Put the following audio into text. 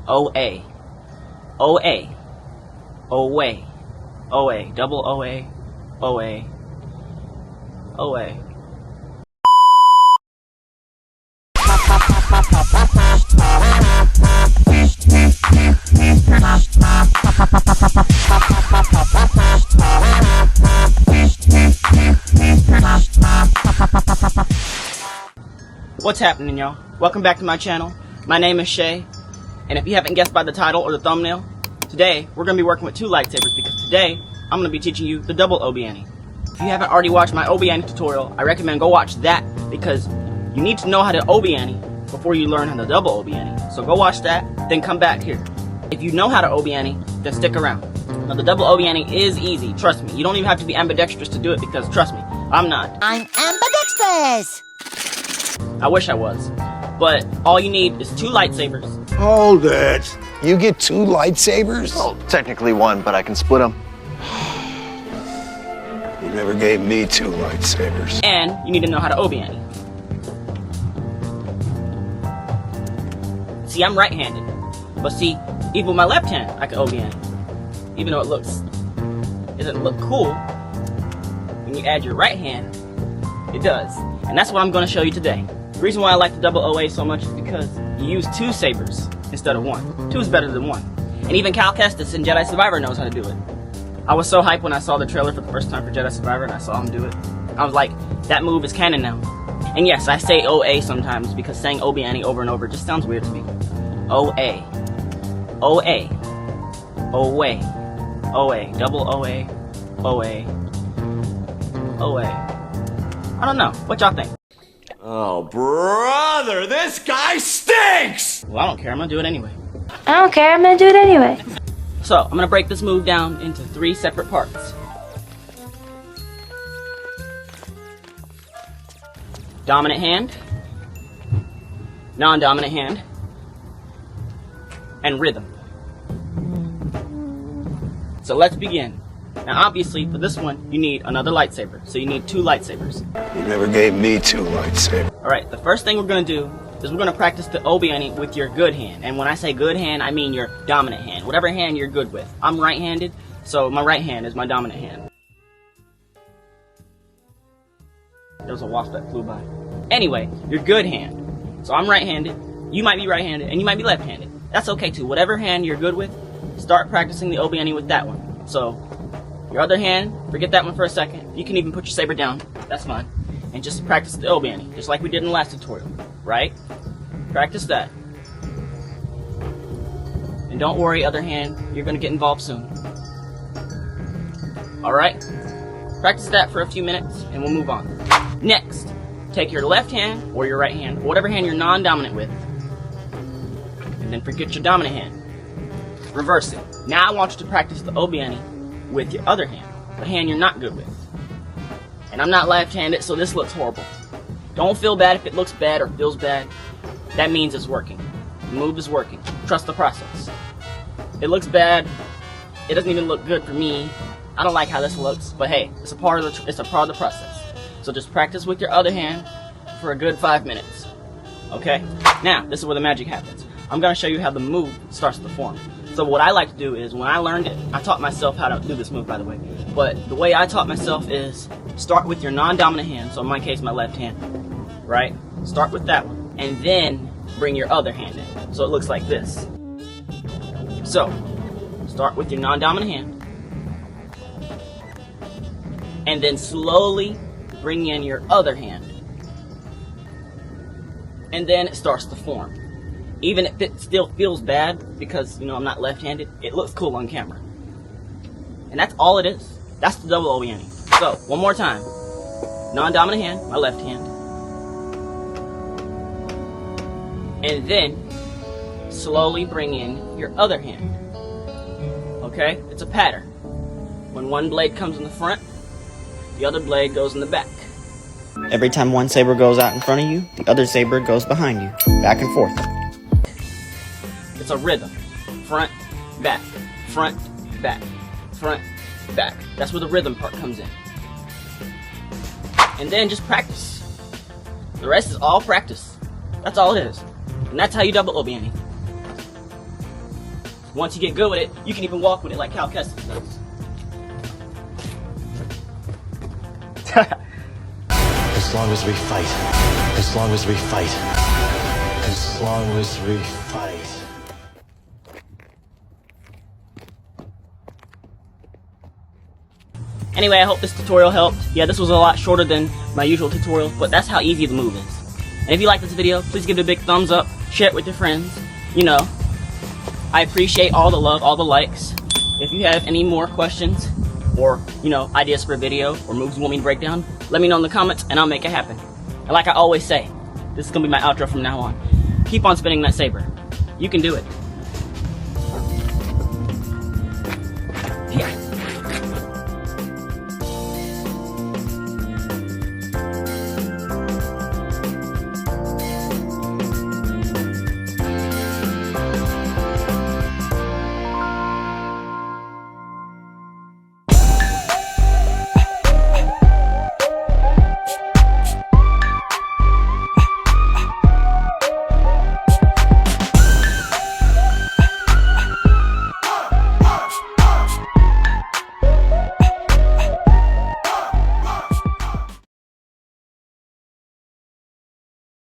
O-A. O-A. O-way. O-A. Double O-A. O-A. O-A. What's happening, y'all? Welcome back to my channel. My name is Shay, and if you haven't guessed by the title or the thumbnail, today we're going to be working with two lightsabers because today I'm going to be teaching you the double Obi-Ani. If you haven't already watched my Obi-Ani tutorial, I recommend go watch that because you need to know how to Obi-Ani before you learn how to double Obi-Ani. So go watch that, then come back here. If you know how to Obi-Ani, then stick around. Now the double Obi-Ani is easy, trust me. You don't even have to be ambidextrous to do it because trust me, I'm not. I'm ambidextrous! I wish I was. But all you need is two lightsabers. Hold it. You get two lightsabers? Well, technically one, but I can split them. You never gave me two lightsabers. And you need to know how to Obi-Ani. See, I'm right-handed. But see, even with my left hand, I can Obi-Ani. Even though it doesn't look cool, when you add your right hand, it does. And that's what I'm going to show you today. The reason why I like the double OA so much is because you use two sabers instead of one. Two is better than one. And even Cal Kestis in Jedi Survivor knows how to do it. I was so hyped when I saw the trailer for the first time for Jedi Survivor and I saw him do it. I was like, that move is canon now. And yes, I say OA sometimes because saying Obi-Ani over and over just sounds weird to me. OA. OA. OA. OA. Double OA. OA. OA. I don't know. What y'all think? Oh, brother, this guy stinks! Well, I don't care. I'm gonna do it anyway. I don't care, I'm gonna do it anyway. So, I'm gonna break this move down into three separate parts. Dominant hand, non-dominant hand, and rhythm. So let's begin. Now obviously, for this one, you need another lightsaber. So you need two lightsabers. You never gave me two lightsabers. Alright, the first thing we're gonna do is we're gonna practice the Obi-Ani with your good hand. And when I say good hand, I mean your dominant hand. Whatever hand you're good with. I'm right-handed, so my right hand is my dominant hand. There was a wasp that flew by. Anyway, your good hand. So I'm right-handed, you might be right-handed, and you might be left-handed. That's okay too. Whatever hand you're good with, start practicing the Obi-Ani with that one. So, your other hand, forget that one for a second. You can even put your saber down, that's fine. And just practice the Obi-Ani, just like we did in the last tutorial, right? Practice that. And don't worry, other hand, you're gonna get involved soon. Alright? Practice that for a few minutes, and we'll move on. Next, take your left hand, or your right hand, whatever hand you're non-dominant with, and then forget your dominant hand. Reverse it. Now I want you to practice the Obi-Ani with your other hand, the hand you're not good with. And I'm not left-handed, so this looks horrible. Don't feel bad if it looks bad or feels bad. That means it's working. The move is working. Trust the process. It looks bad. It doesn't even look good for me. I don't like how this looks, but hey, it's a part of the process. So just practice with your other hand for a good 5 minutes. Okay? Now, this is where the magic happens. I'm going to show you how the move starts to form. So what I like to do is, when I learned it, I taught myself how to do this move, by the way. But the way I taught myself is, start with your non-dominant hand, so in my case, my left hand, right? Start with that one, and then bring your other hand in. So it looks like this. So, start with your non-dominant hand, and then slowly bring in your other hand. And then it starts to form. Even if it still feels bad, because, you know, I'm not left-handed, it looks cool on camera. And that's all it is. That's the double Obi-Ani. So, one more time. Non-dominant hand, my left hand. And then, slowly bring in your other hand. Okay? It's a pattern. When one blade comes in the front, the other blade goes in the back. Every time one saber goes out in front of you, the other saber goes behind you. Back and forth. It's a rhythm. Front, back, front, back, front, back. That's where the rhythm part comes in. And then just practice. The rest is all practice. That's all it is. And that's how you double Obi-Ani. Once you get good with it, you can even walk with it like Cal Kestis does. As long as we fight. As long as we fight. As long as we fight. Anyway, I hope this tutorial helped. Yeah, this was a lot shorter than my usual tutorial, but that's how easy the move is. And if you like this video, please give it a big thumbs up, share it with your friends. You know, I appreciate all the love, all the likes. If you have any more questions, or, you know, ideas for a video, or moves you want me to break down, let me know in the comments, and I'll make it happen. And like I always say, this is gonna be my outro from now on. Keep on spinning that saber. You can do it.